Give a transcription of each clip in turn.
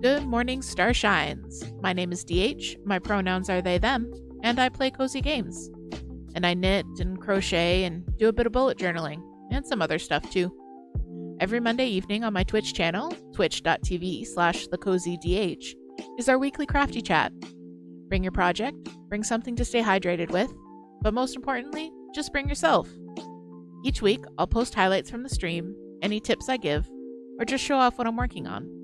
Good morning, Starshines. My name is DH, my pronouns are they, them, and I play cozy games. And I knit and crochet and do a bit of bullet journaling, and some other stuff too. Every Monday evening on my Twitch channel, twitch.tv/thecozydh, is our weekly crafty chat. Bring your project, bring something to stay hydrated with, but most importantly, just bring yourself. Each week, I'll post highlights from the stream, any tips I give, or just show off what I'm working on.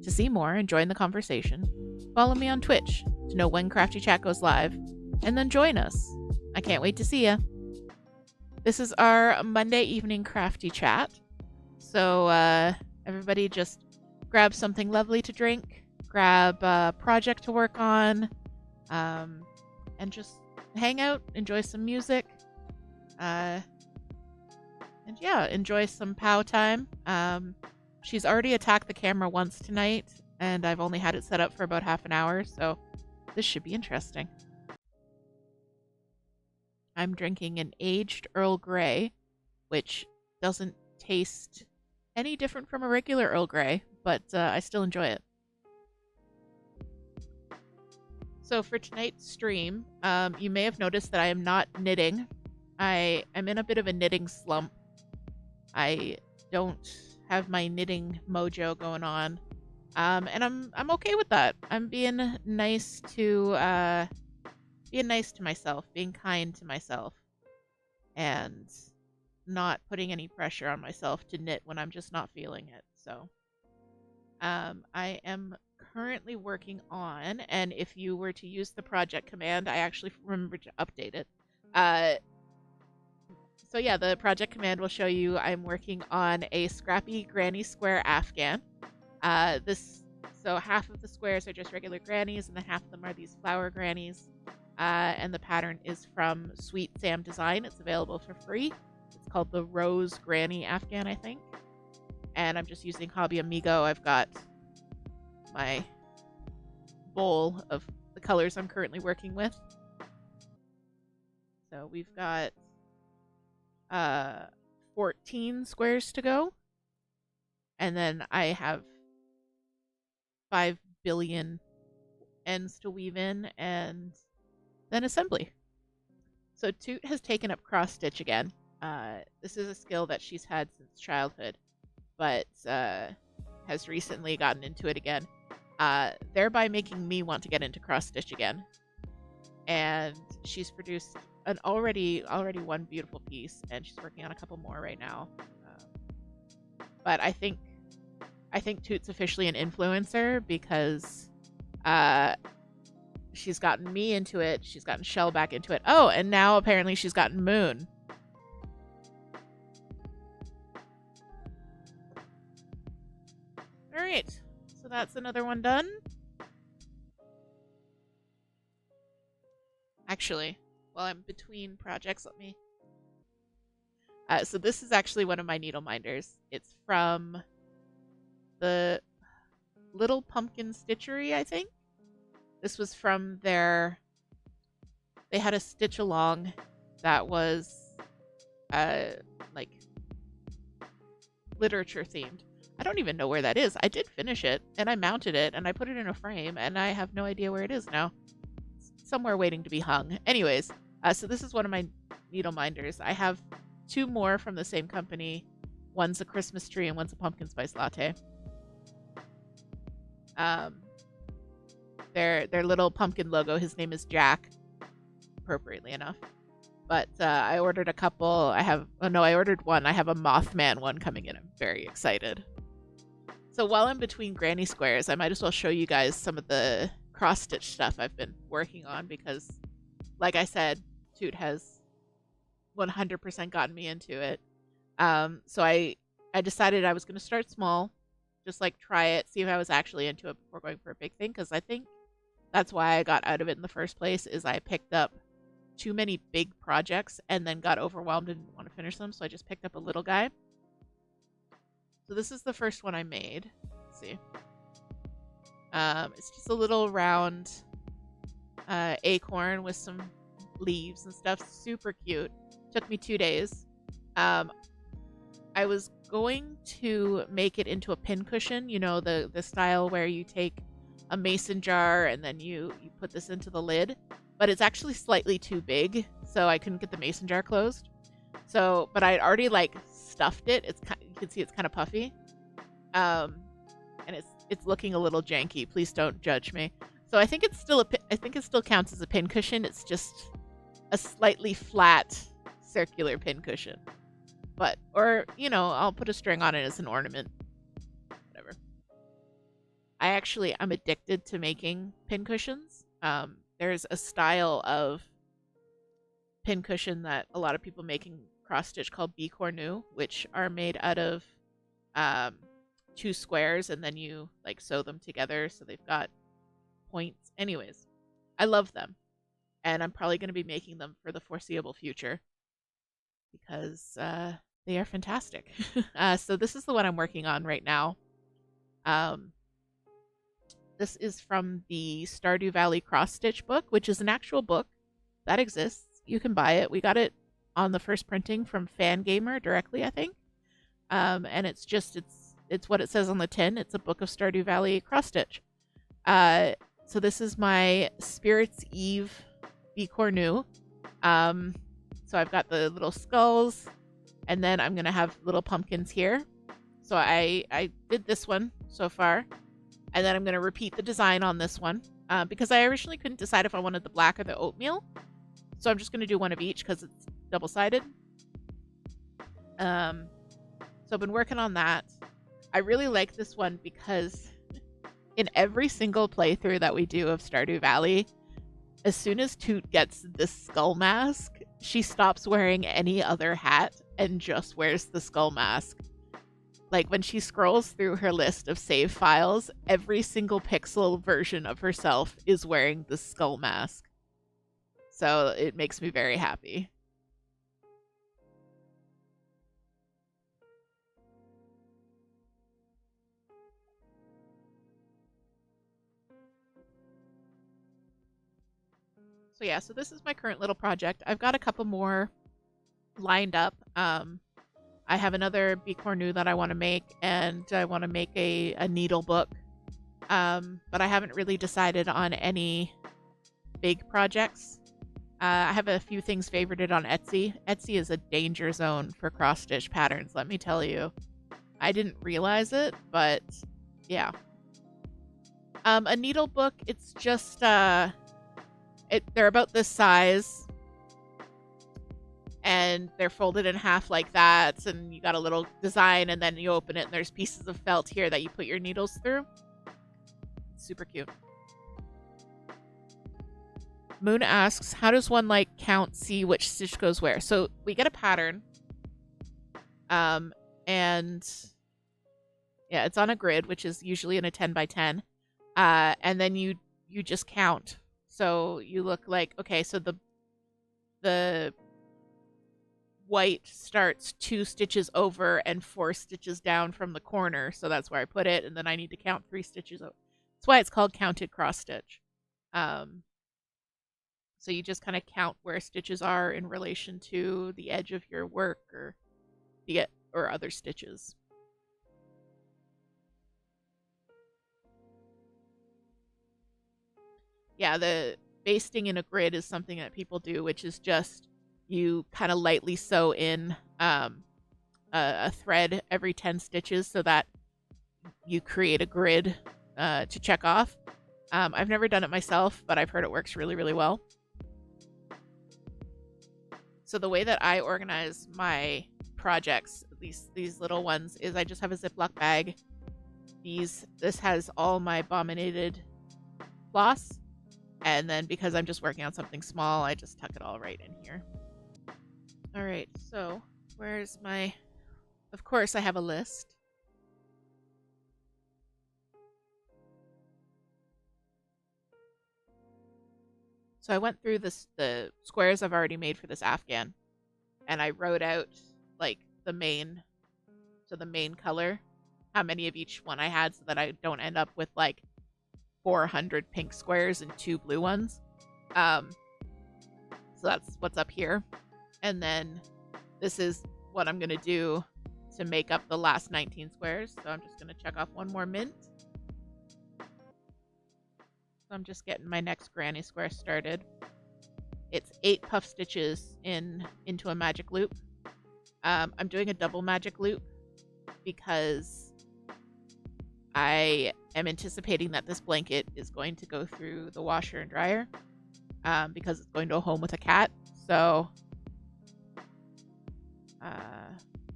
To see more and join the conversation, follow me on Twitch to know when Crafty Chat goes live, and then join us. I can't wait to see ya. This is our Monday evening Crafty Chat, so everybody just grab something lovely to drink, grab a project to work on, and just hang out, enjoy some music, and yeah, enjoy some POW time. She's already attacked the camera once tonight, and I've only had it set up for about half an hour, so this should be interesting. I'm drinking an aged Earl Grey, which doesn't taste any different from a regular Earl Grey, but I still enjoy it. So for tonight's stream, you may have noticed that I am not knitting. I am in a bit of a knitting slump. I don't have my knitting mojo going on, and I'm okay with that. I'm being nice to myself, being kind to myself, and not putting any pressure on myself to knit when I'm just not feeling it. So I am currently working on, and if you were to use the project command, I actually remembered to update it. So yeah, the project command will show you I'm working on a scrappy granny square Afghan. So half of the squares are just regular grannies, and then half of them are these flower grannies. And the pattern is from Sweet Sam Design. It's available for free. It's called the Rose Granny Afghan, I think. And I'm just using Hobby Amigo. I've got my bowl of the colors I'm currently working with. So we've got 14 squares to go, and then I have 5 billion ends to weave in, and then assembly. So Toot has taken up cross stitch again. This is a skill that she's had since childhood, but has recently gotten into it again, thereby making me want to get into cross stitch again. And she's produced an already one beautiful piece, and she's working on a couple more right now. But I think Toot's officially an influencer because she's gotten me into it. She's gotten Shell back into it. Oh, and now apparently she's gotten Moon. All right, so that's another one done. Actually, while I'm between projects, let me... so this is actually one of my needle minders. It's from the Little Pumpkin Stitchery, I think. This was from their... They had a stitch along that was like literature themed. I don't even know where that is. I did finish it, and I mounted it, and I put it in a frame, and I have no idea where it is now. Somewhere waiting to be hung. Anyways, so this is one of my needle minders. I have 2 more from the same company. One's a Christmas tree and one's a pumpkin spice latte. Their little pumpkin logo, his name is Jack, appropriately enough. But I ordered a couple. I ordered one. I have a Mothman one coming in. I'm very excited. So while I'm between granny squares, I might as well show you guys some of the cross-stitch stuff I've been working on because, like I said, Toot has 100% gotten me into it. So I decided I was going to start small, just like try it, see if I was actually into it before going for a big thing, because I think that's why I got out of it in the first place, is I picked up too many big projects and then got overwhelmed and didn't want to finish them, so I just picked up a little guy. So this is the first one I made. Let's see. It's just a little round acorn with some leaves and stuff. Super cute. Took me 2 days. I was going to make it into a pincushion, you know, the style where you take a mason jar and then you put this into the lid, but it's actually slightly too big, so I couldn't get the mason jar closed. So, but I'd already like stuffed it. You can see it's kind of puffy, and it's looking a little janky. Please don't judge me. So I think it still counts as a pincushion. It's just a slightly flat circular pincushion. But, or, you know, I'll put a string on it as an ornament. Whatever. I'm addicted to making pincushions. There's a style of pincushion that a lot of people make in cross stitch called bicornu, which are made out of 2 squares and then you like sew them together so they've got points. Anyways, I love them. And I'm probably going to be making them for the foreseeable future because they are fantastic. So this is the one I'm working on right now. This is from the Stardew Valley cross stitch book, which is an actual book that exists. You can buy it. We got it on the first printing from Fangamer directly, I think. And it's what it says on the tin. It's a book of Stardew Valley cross stitch. So this is my Spirit's Eve bicornu. So I've got the little skulls, and then I'm gonna have little pumpkins here. So I did this one so far, and then I'm gonna repeat the design on this one because I originally couldn't decide if I wanted the black or the oatmeal. So I'm just gonna do one of each because it's double-sided. So I've been working on that. I really like this one because in every single playthrough that we do of Stardew Valley, as soon as Toot gets this skull mask, she stops wearing any other hat and just wears the skull mask. Like when she scrolls through her list of save files, every single pixel version of herself is wearing the skull mask. So it makes me very happy. So yeah, so this is my current little project. I've got a couple more lined up. I have another bicornu that I want to make, and I want to make a needle book. But I haven't really decided on any big projects. I have a few things favorited on Etsy. Etsy is a danger zone for cross-stitch patterns, let me tell you. I didn't realize it, but yeah. A needle book, it's just, they're about this size. And they're folded in half like that, and you got a little design, and then you open it, and there's pieces of felt here that you put your needles through. Super cute. Moon asks, how does one like count, see which stitch goes where? So we get a pattern, and yeah, it's on a grid, which is usually in a 10 by 10, and then you just count. So you look like, okay, so the white starts 2 stitches over and 4 stitches down from the corner, so that's where I put it, and then I need to count 3 stitches over. That's why it's called counted cross stitch. So you just kind of count where stitches are in relation to the edge of your work or other stitches. Yeah, the basting in a grid is something that people do, which is just you kind of lightly sew in a thread every 10 stitches so that you create a grid to check off. I've never done it myself, but I've heard it works really, really well. So the way that I organize my projects, these little ones, is I just have a Ziploc bag. This has all my bominated floss, and then because I'm just working on something small, I just tuck it all right in here. All right, so where's my... Of course, I have a list. So I went through the squares I've already made for this Afghan, and I wrote out like the main color, how many of each one I had, so that I don't end up with like 400 pink squares and 2 blue ones. So that's what's up here. And then this is what I'm going to do to make up the last 19 squares. So I'm just going to check off one more mint. So I'm just getting my next granny square started. It's 8 puff stitches into a magic loop. I'm doing a double magic loop because I am anticipating that this blanket is going to go through the washer and dryer because it's going to a home with a cat. So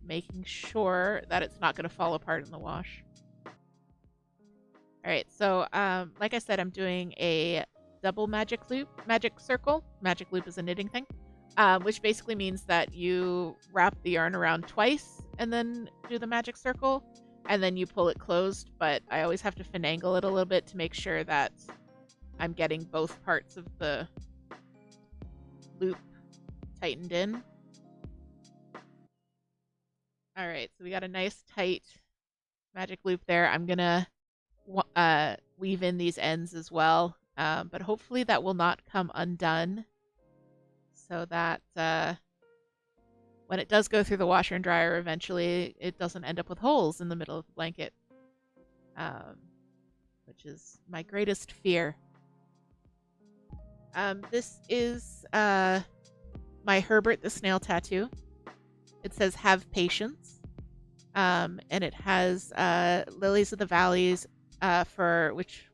making sure that it's not going to fall apart in the wash. All right, so like I said, I'm doing a double magic circle. Magic loop is a knitting thing, which basically means that you wrap the yarn around twice and then do the magic circle, and then you pull it closed. But I always have to finagle it a little bit to make sure that I'm getting both parts of the loop tightened in. All right, so we got a nice tight magic loop there. I'm gonna weave in these ends as well, but hopefully that will not come undone, so that when it does go through the washer and dryer eventually, it doesn't end up with holes in the middle of the blanket, which is my greatest fear. This is my Herbert the Snail tattoo. It says "Have patience," and it has lilies of the valleys, which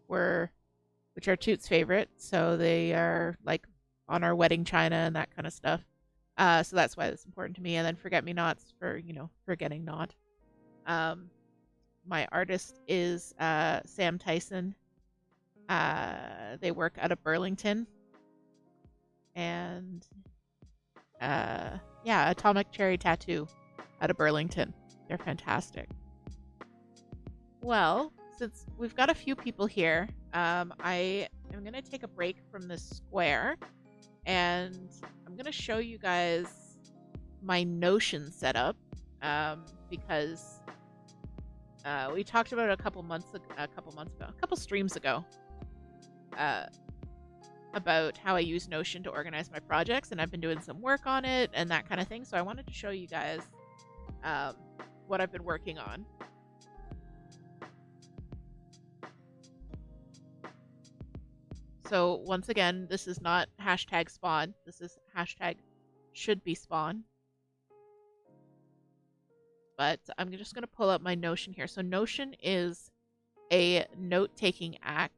are Toot's favorite. So they are like on our wedding china and that kind of stuff. So that's why it's important to me. And then forget-me-nots for forgetting not. My artist is Sam Tyson. They work out of Burlington, and Atomic Cherry Tattoo out of Burlington. They're fantastic. Well, since we've got a few people here, I am going to take a break from this square, and I'm going to show you guys my Notion setup, because we talked about it a couple streams ago, about how I use Notion to organize my projects, and I've been doing some work on it and that kind of thing. So I wanted to show you guys what I've been working on. So once again, this is not hashtag spawn. This is hashtag should be spawn. But I'm just going to pull up my Notion here. So Notion is a note-taking app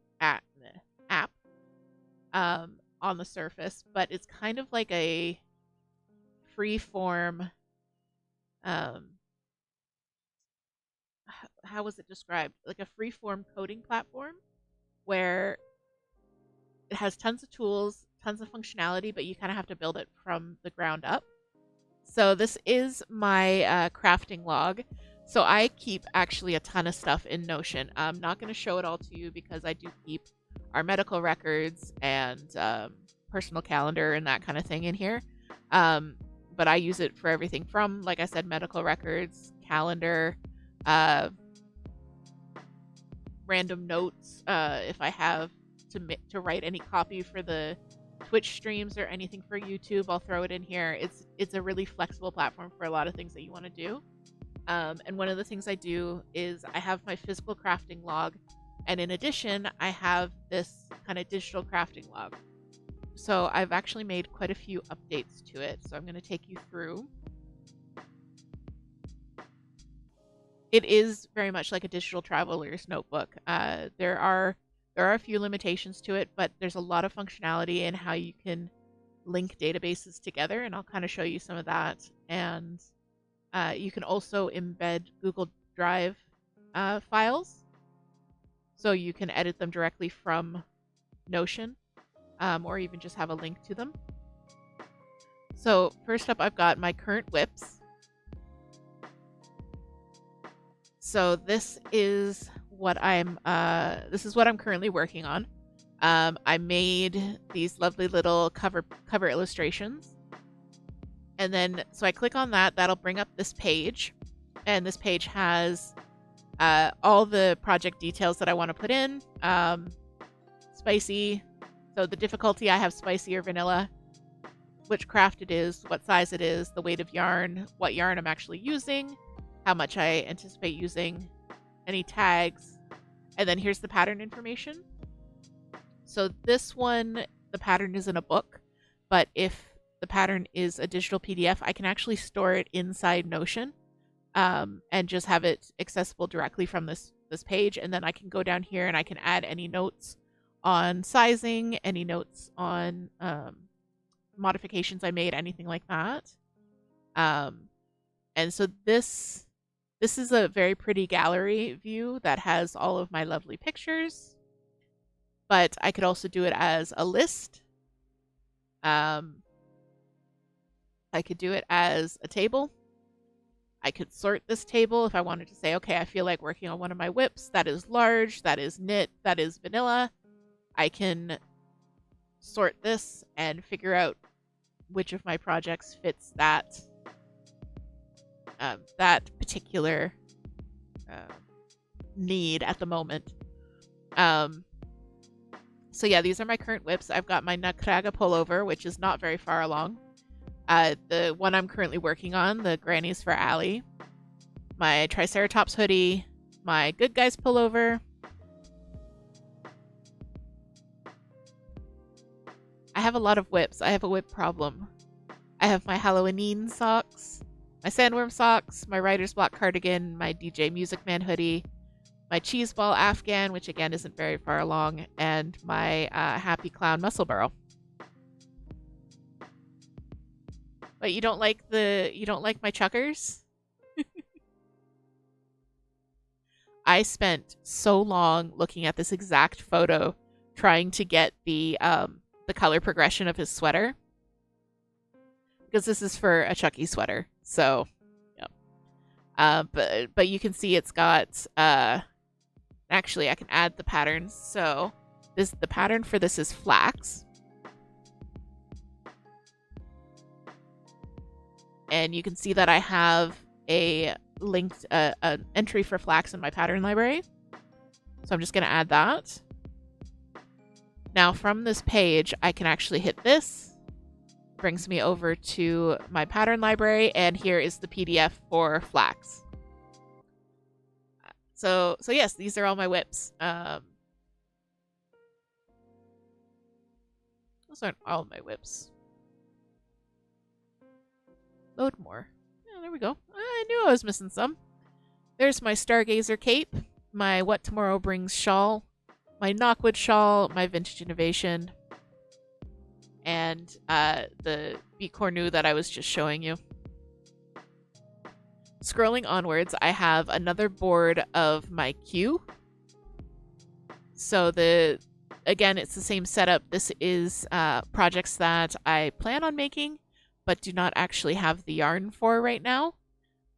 on the surface, but it's kind of like a free-form, how was it described? Like a free-form coding platform where it has tons of tools, tons of functionality, but you kind of have to build it from the ground up. So this is my crafting log. So I keep actually a ton of stuff in Notion. I'm not going to show it all to you because I do keep our medical records and personal calendar and that kind of thing in here. But I use it for everything from, like I said, medical records, calendar, random notes, if I have to write any copy for the Twitch streams or anything for YouTube, I'll throw it in here. It's a really flexible platform for a lot of things that you want to do. And one of the things I do is I have my physical crafting log, and in addition, I have this kind of digital crafting log. So I've actually made quite a few updates to it. So I'm going to take you through. It is very much like a digital traveler's notebook. There are a few limitations to it, but there's a lot of functionality in how you can link databases together, and I'll kind of show you some of that. And you can also embed Google Drive files, so you can edit them directly from Notion, or even just have a link to them. So first up, I've got my current whips. So this is what I'm currently working on. I made these lovely little cover illustrations, and then so I click on that. That'll bring up this page, and this page has all the project details that I want to put in. Spicy, so the difficulty, I have spicy or vanilla, which craft it is, what size it is, the weight of yarn, what yarn I'm actually using, how much I anticipate using, any tags, and then here's the pattern information. So this one, the pattern is in a book, but if the pattern is a digital PDF, I can actually store it inside Notion, and just have it accessible directly from this page. And then I can go down here and I can add any notes on sizing, any notes on modifications I made, anything like that. And so this is a very pretty gallery view that has all of my lovely pictures, but I could also do it as a list. I could do it as a table. I could sort this table if I wanted to say, okay, I feel like working on one of my whips that is large, that is knit, that is vanilla. I can sort this and figure out which of my projects fits that particular need at the moment. So yeah, these are my current whips. I've got my Nutcracker pullover, which is not very far along. The one I'm currently working on, the Grannies for Allie, my Triceratops hoodie, my Good Guys pullover. I have a lot of whips. I have a whip problem. I have my Halloween socks, my Sandworm socks, my Writer's Block cardigan, my DJ Music Man hoodie, my Cheese Ball Afghan, which again isn't very far along, and my Happy Clown muscle burrow. But you don't like my chuckers? I spent so long looking at this exact photo trying to get the color progression of his sweater, because this is for a Chucky sweater. So, yeah. But you can see it's got actually I can add the patterns. So the pattern for this is flax. And you can see that I have a linked an entry for flax in my pattern library. So I'm just going to add that. Now from this page, I can actually hit this. Brings me over to my pattern library, and here is the PDF for flax. So yes, these are all my whips. Those aren't all my whips. Load more. Yeah, there we go. I knew I was missing some. There's my Stargazer cape, my What Tomorrow Brings shawl, my Knockwood shawl, my Vintage Innovation, and the Beat Cornu that I was just showing you. Scrolling onwards, I have another board of my queue. So again, it's the same setup. This is projects that I plan on making, but do not actually have the yarn for right now.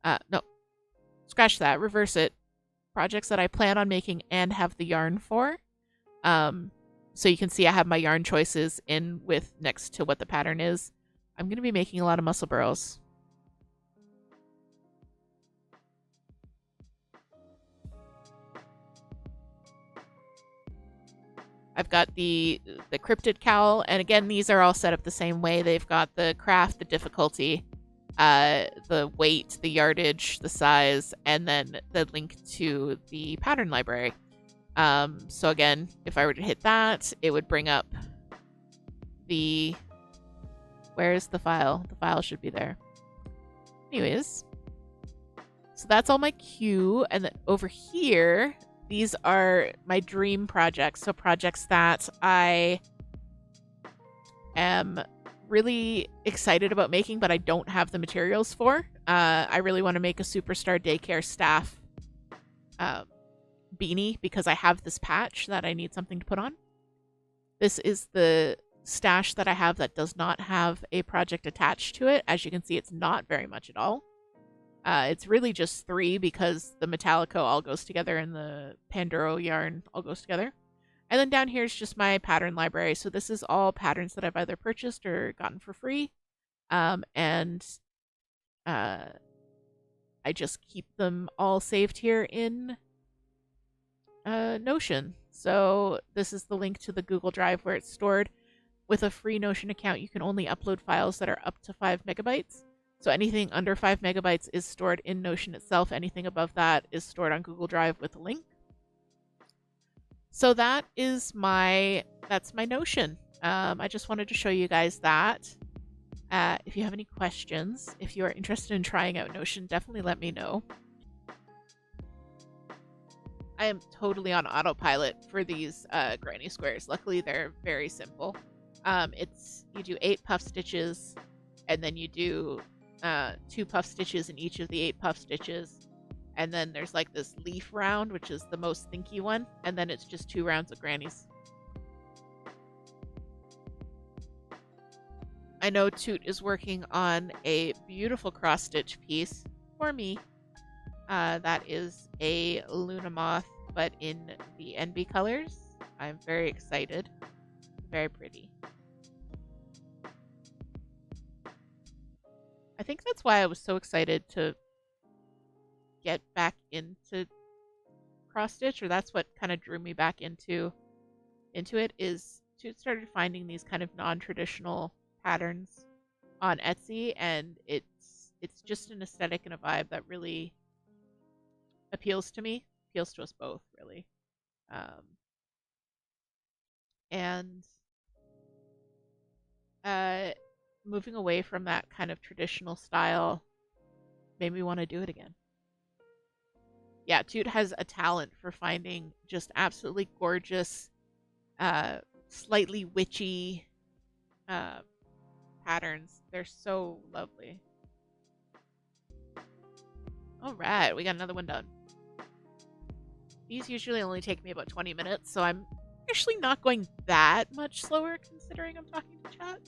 No, scratch that, reverse it. Projects that I plan on making and have the yarn for. So you can see I have my yarn choices in with next to what the pattern is. I'm going to be making a lot of muscle burrows. I've got the cryptid cowl, and again, these are all set up the same way. They've got the craft, the difficulty, the weight, the yardage, the size, and then the link to the pattern library. So again, if I were to hit that, it would bring up the... Where's the file? The file should be there. Anyways, so that's all my queue, and then over here... These are my dream projects, so projects that I am really excited about making, but I don't have the materials for. I really want to make a Superstar Daycare staff beanie because I have this patch that I need something to put on. This is the stash that I have that does not have a project attached to it. As you can see, it's not very much at all. It's really just 3 because the Metallico all goes together and the Pandoro yarn all goes together. And then down here is just my pattern library. So this is all patterns that I've either purchased or gotten for free. And I just keep them all saved here in Notion. So this is the link to the Google Drive where it's stored. With a free Notion account, you can only upload files that are up to 5 megabytes. So anything under 5 megabytes is stored in Notion itself. Anything above that is stored on Google Drive with a link. So that's my Notion. I just wanted to show you guys that. If you have any questions, if you are interested in trying out Notion, definitely let me know. I am totally on autopilot for these granny squares. Luckily, they're very simple. You do 8 puff stitches, and then you do 2 puff stitches in each of the 8 puff stitches. And then there's like this leaf round, which is the most thinky one. And then it's just 2 rounds of grannies. I know Toot is working on a beautiful cross stitch piece for me. That is a Luna Moth, but in the NB colors. I'm very excited. Very pretty. I think that's why I was so excited to get back into cross stitch, or that's what kind of drew me back into it, is Toot started finding these kind of non-traditional patterns on Etsy, and it's just an aesthetic and a vibe that really appeals to me, appeals to us both, really. And moving away from that kind of traditional style made me want to do it again. Yeah, Toot has a talent for finding just absolutely gorgeous, slightly witchy patterns. They're so lovely. All right, we got another one done. These usually only take me about 20 minutes, so I'm actually not going that much slower considering I'm talking to chat.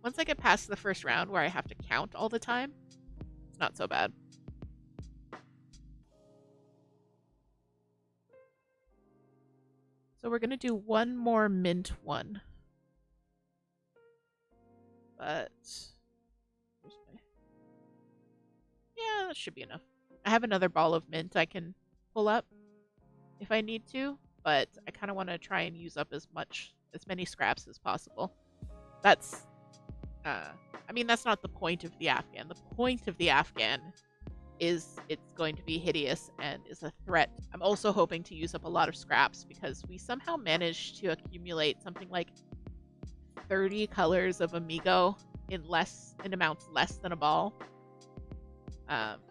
Once I get past the first round where I have to count all the time, it's not so bad. So we're going to do one more mint one. But yeah, that should be enough. I have another ball of mint I can pull up if I need to, but I kind of want to try and use up as many scraps as possible. That's that's not the point of the Afghan. The point of the Afghan is it's going to be hideous and is a threat. I'm also hoping to use up a lot of scraps because we somehow managed to accumulate something like 30 colors of Amigo in amounts less than a ball.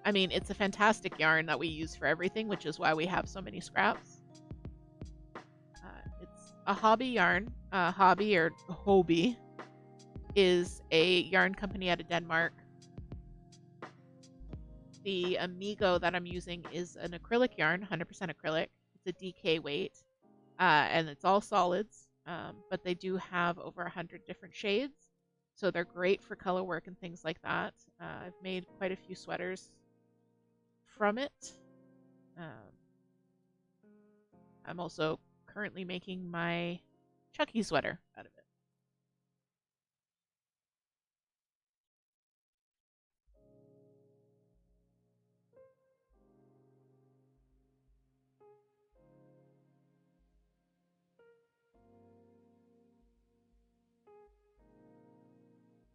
It's a fantastic yarn that we use for everything, which is why we have so many scraps. It's a hobby yarn. Hobby or Hobie is a yarn company out of Denmark. The Amigo that I'm using is an acrylic yarn, 100% acrylic. It's a DK weight, and it's all solids, but they do have over 100 different shades, so they're great for color work and things like that. I've made quite a few sweaters from it. I'm also currently making my Chucky sweater out of it.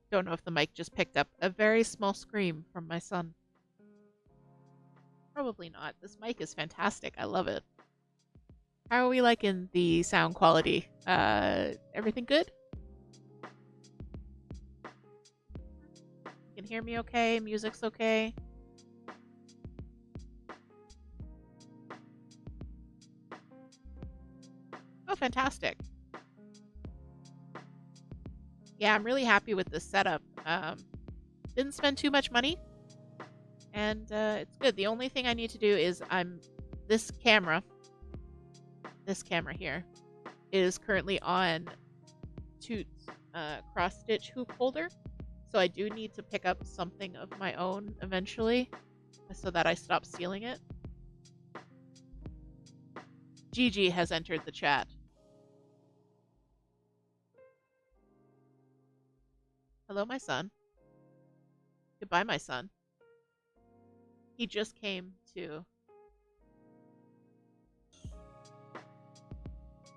Don't know if the mic just picked up a very small scream from my son. Probably not. This mic is fantastic. I love it. How are we liking the sound quality? Everything good? You can hear me okay? Music's okay? Oh, fantastic. Yeah, I'm really happy with this setup. Didn't spend too much money, and it's good. The only thing I need to do is this camera here is currently on Toot's cross stitch hoop holder, so I do need to pick up something of my own eventually so that I stop stealing it. Gigi has entered the chat. Hello, my son. Goodbye, my son. He just came to.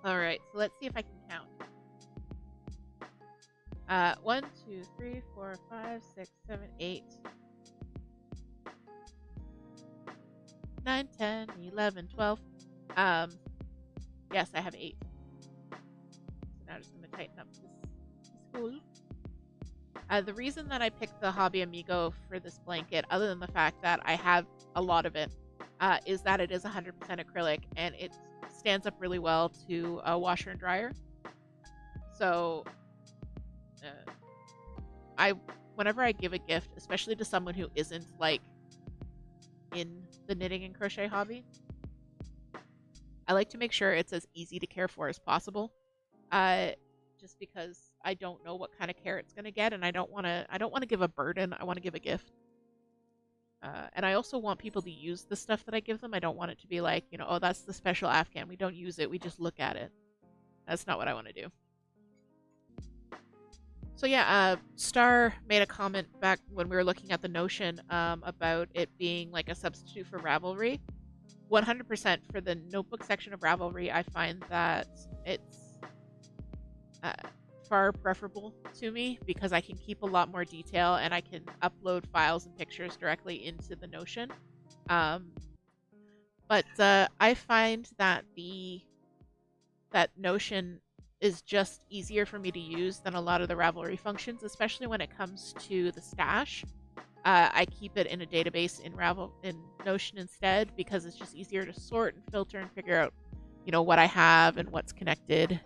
Alright, so let's see if I can count. 1, 2, 3, 4, 5, 6, 7, 8, 9, 10, 11, 12. Yes, I have 8. So now I'm just going to tighten up this hole. The reason that I picked the Hobby Amigo for this blanket, other than the fact that I have a lot of it, is that it is 100% acrylic and it stands up really well to a washer and dryer. So whenever I give a gift, especially to someone who isn't like in the knitting and crochet hobby, I like to make sure it's as easy to care for as possible. Just because I don't know what kind of care it's gonna get, and I don't want to give a burden. I want to give a gift. And I also want people to use the stuff that I give them. I don't want it to be like, oh, that's the special Afghan. We don't use it. We just look at it. That's not what I want to do. So yeah, Star made a comment back when we were looking at the Notion about it being like a substitute for Ravelry. 100% for the notebook section of Ravelry, I find that it's far preferable to me because I can keep a lot more detail and I can upload files and pictures directly into the Notion. But I find that that Notion is just easier for me to use than a lot of the Ravelry functions, especially when it comes to the stash. I keep it in a database in Notion instead because it's just easier to sort and filter and figure out, what I have and what's connected.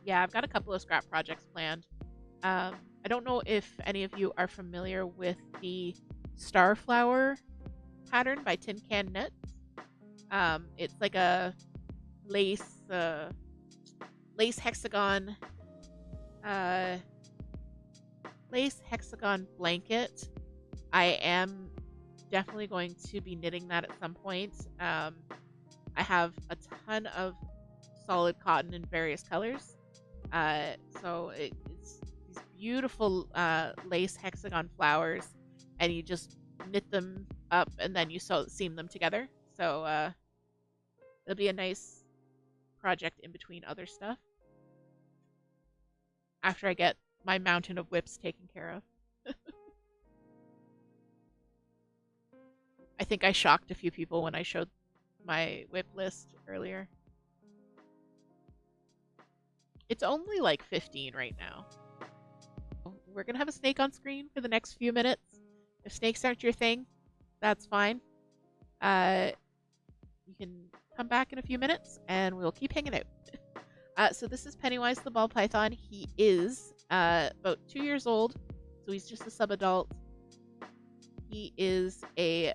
Yeah, I've got a couple of scrap projects planned. I don't know if any of you are familiar with the Starflower pattern by Tin Can Knits. It's like a lace hexagon blanket. I am definitely going to be knitting that at some point. I have a ton of solid cotton in various colors. So it's these beautiful lace hexagon flowers, and you just knit them up and then you seam them together. So it'll be a nice project in between other stuff after I get my mountain of whips taken care of. I think I shocked a few people when I showed my whip list earlier. It's only like 15 right now. We're gonna have a snake on screen for the next few minutes. If snakes aren't your thing, that's fine. You can come back in a few minutes and we'll keep hanging out. So this is Pennywise the ball python. He is about 2 years old, so he's just a sub-adult. He is a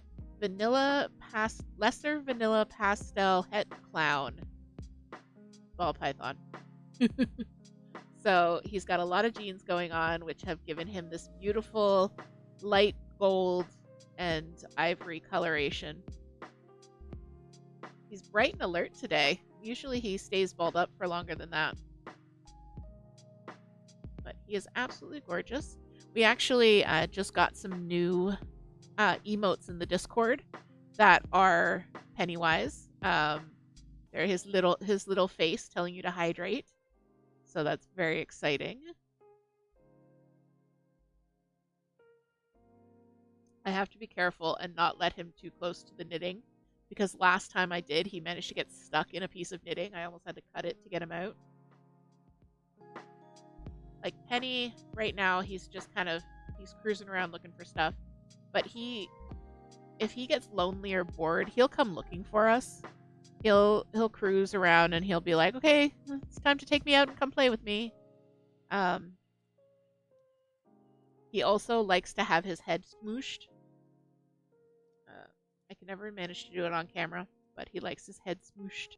lesser vanilla pastel het clown ball python. So he's got a lot of genes going on, which have given him this beautiful light gold and ivory coloration. He's bright and alert today. Usually he stays balled up for longer than that. But he is absolutely gorgeous. We actually just got some new emotes in the Discord that are Pennywise. They're his little face telling you to hydrate. So that's very exciting. I have to be careful and not let him too close to the knitting, because last time I did, he managed to get stuck in a piece of knitting. I almost had to cut it to get him out. Like Penny, right now, he's just he's cruising around looking for stuff. But if he gets lonely or bored, he'll come looking for us. He'll cruise around and he'll be like, okay, it's time to take me out and come play with me. He also likes to have his head smooshed. I can never manage to do it on camera, but he likes his head smooshed.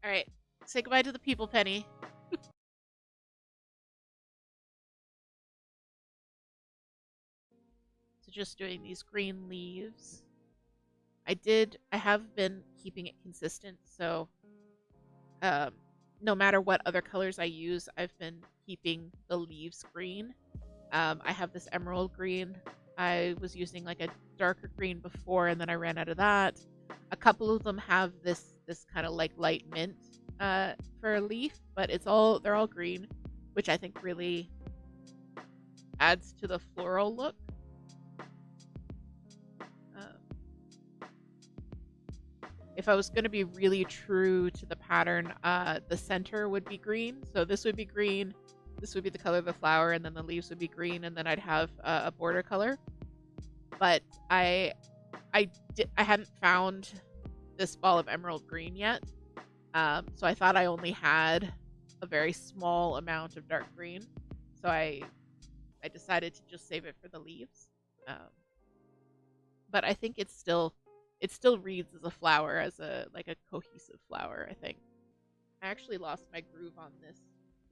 Alright, say goodbye to the people, Penny. So just doing these green leaves. I have been keeping it consistent, so no matter what other colors I use, I've been keeping the leaves green. I have this emerald green. I was using like a darker green before, and then I ran out of that. A couple of them have this kind of like light mint, for a leaf, but they're all green, which I think really adds to the floral look. If I was going to be really true to the pattern, the center would be green. So this would be green, this would be the color of the flower, and then the leaves would be green, and then I'd have a border color. But I hadn't found this ball of emerald green yet, so I thought I only had a very small amount of dark green. So I decided to just save it for the leaves. But I think it still reads as a flower, as a cohesive flower, I think. I actually lost my groove on this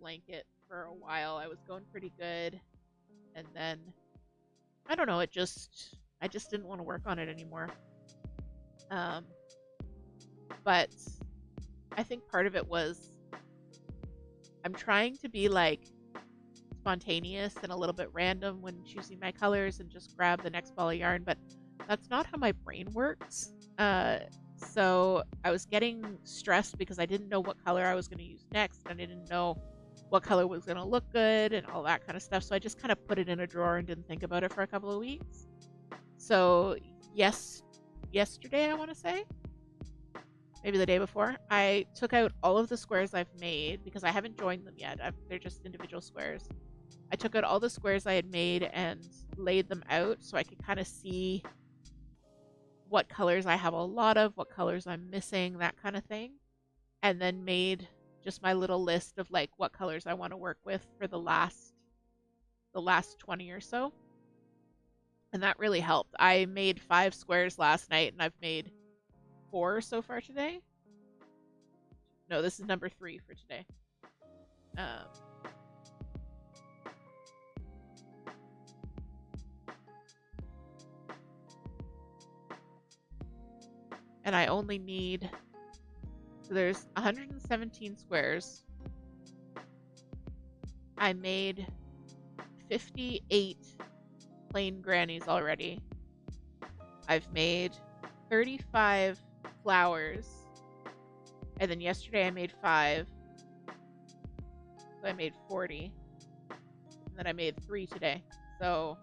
blanket for a while. I was going pretty good, and then I don't know, I just didn't want to work on it anymore. But I think part of it was I'm trying to be like spontaneous and a little bit random when choosing my colors and just grab the next ball of yarn, but that's not how my brain works. So I was getting stressed because I didn't know what color I was going to use next, and I didn't know what color was going to look good and all that kind of stuff. So I just kind of put it in a drawer and didn't think about it for a couple of weeks. So yesterday, I want to say, maybe the day before, I took out all of the squares I've made because I haven't joined them yet. They're just individual squares. I took out all the squares I had made and laid them out so I could kind of see what colors I have a lot of, what colors I'm missing, that kind of thing. And then made just my little list of like what colors I want to work with for the last 20 or so. And that really helped. I made 5 squares last night, and I've made 4 so far today. No, this is number 3 for today. And I only need, so there's 117 squares. I made 58 plain grannies already. I've made 35 flowers, and then yesterday I made 5, so I made 40, and then I made 3 today. So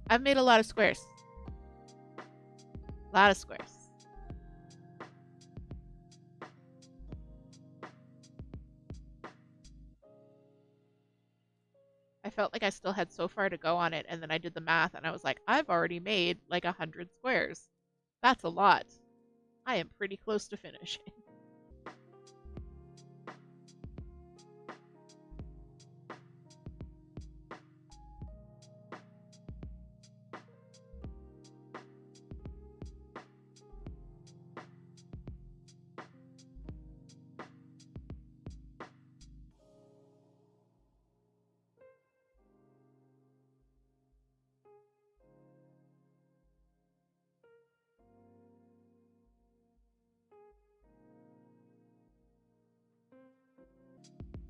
I've made a lot of squares. A lot of squares. I felt like I still had so far to go on it, and then I did the math, and I was like, I've already made like 100 squares. That's a lot. I am pretty close to finishing.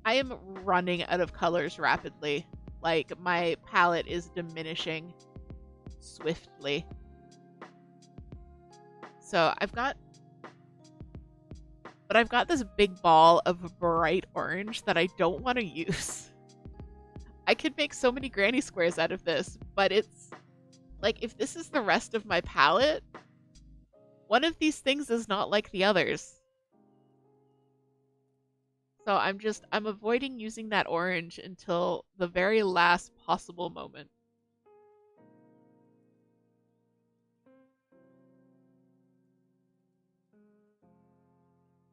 I am running out of colors rapidly. Like, my palette is diminishing swiftly. So I've got this big ball of bright orange that I don't want to use. I could make so many granny squares out of this, but it's like, if this is the rest of my palette, one of these things is not like the others. So I'm avoiding using that orange until the very last possible moment.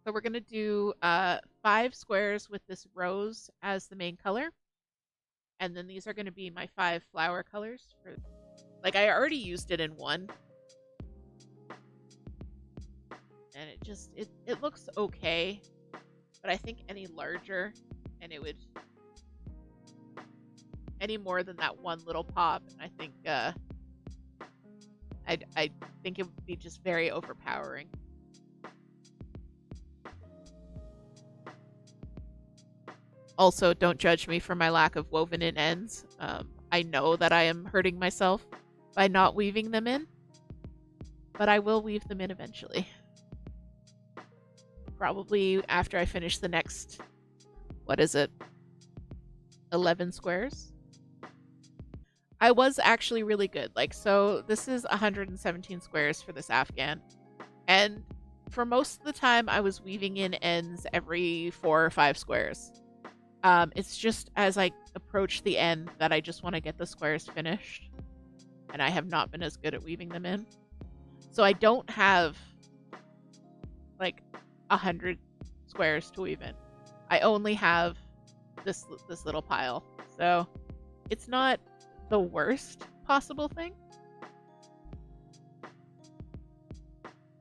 So we're going to do 5 squares with this rose as the main color. And then these are going to be my 5 flower colors. Like, I already used it in one. And it looks okay. But I think any larger, and it would, any more than that one little pop, I think I think it would be just very overpowering. Also, don't judge me for my lack of woven in ends. I know that I am hurting myself by not weaving them in, but I will weave them in eventually. probably after I finish the next, what is it, 11 squares. I was actually really good. Like, so this is 117 squares for this Afghan. And for most of the time, I was weaving in ends every 4 or 5 squares. It's just as I approach the end that I just want to get the squares finished. And I have not been as good at weaving them in. So I don't have like 100 squares to weave in. I only have this little pile. So it's not the worst possible thing.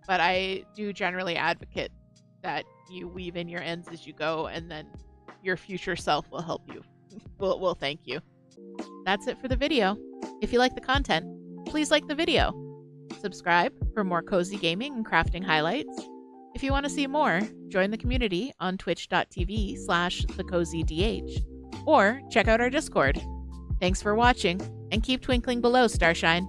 But I do generally advocate that you weave in your ends as you go, and then your future self will help you. will thank you. That's it for the video. If you like the content, please like the video. Subscribe for more cozy gaming and crafting highlights. If you want to see more, join the community on twitch.tv/thecozydh or check out our Discord. Thanks for watching, and keep twinkling below, Starshine.